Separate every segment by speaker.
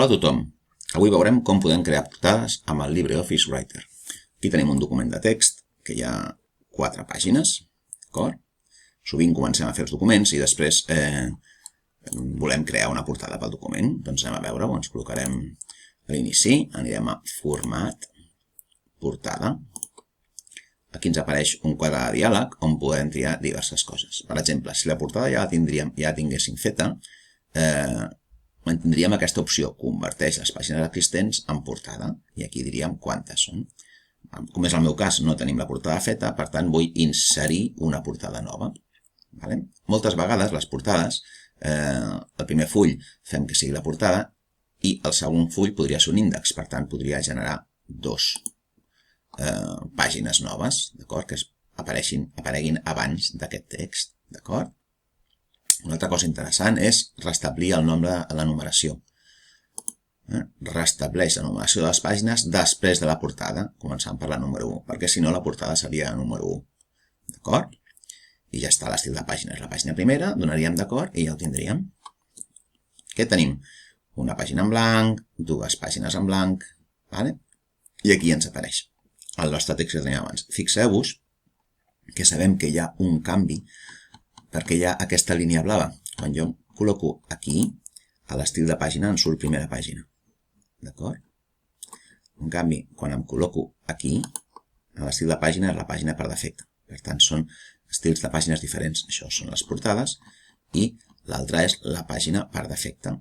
Speaker 1: Hola a tothom. Avui veurem com podem crear portades amb el LibreOffice Writer. Aquí tenim un document de text que hi ha 4 pàgines, d'acord? Sovint comencem a fer els documents i després volem crear una portada pel document. Doncs anem a veure-ho, ens col·locarem a l'inici, anirem a Format, Portada. Aquí ens apareix un quadre de diàleg on podem triar diverses coses. Per exemple, si la portada ja la tinguéssim feta, mantindríem aquesta opció, converteix les pàgines existents en portada, i aquí diríem quantes són. Com és el meu cas, no tenim la portada feta, per tant vull inserir una portada nova. Moltes vegades les portades, el primer full fem que sigui la portada i el segon full podria ser un índex, per tant podria generar 2 pàgines noves, que apareguin abans d'aquest text. Una altra cosa interessant és restablir el nombre de la numeració. Restableix la numeració de les pàgines després de la portada, començant per la número 1, perquè si no la portada seria la número 1. D'acord? I ja està l'estil de pàgina. És la pàgina primera, donaríem d'acord i ja ho tindríem. Què tenim? Una pàgina en blanc, 2 pàgines en blanc, i aquí ens apareix el nostre text que teníem abans. Fixeu-vos que sabem que hi ha un canvi perquè hi ha aquesta línia blava. Quan jo col·loco aquí, a l'estil de pàgina em surt primera pàgina. D'acord? En canvi, quan em col·loco aquí, a l'estil de pàgina és la pàgina per defecte. Per tant, són estils de pàgines diferents. Això són les portades i l'altra és la pàgina per defecte.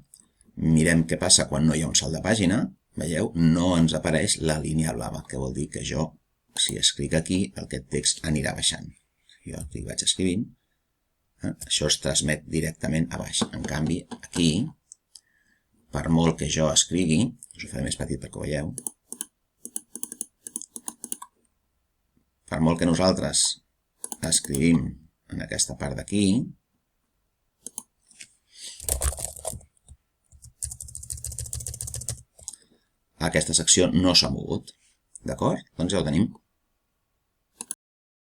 Speaker 1: Mirem què passa quan no hi ha un salt de pàgina. Veieu? No ens apareix la línia blava, que vol dir que jo, si escric aquí, aquest text anirà baixant. Jo aquí vaig escrivint. Això es transmet directament a baix. En canvi, aquí, per molt que jo escrigui, us ho faré més petit perquè ho veieu, per molt que nosaltres escrivim en aquesta part d'aquí, aquesta secció no s'ha mogut. D'acord? Doncs ja ho tenim.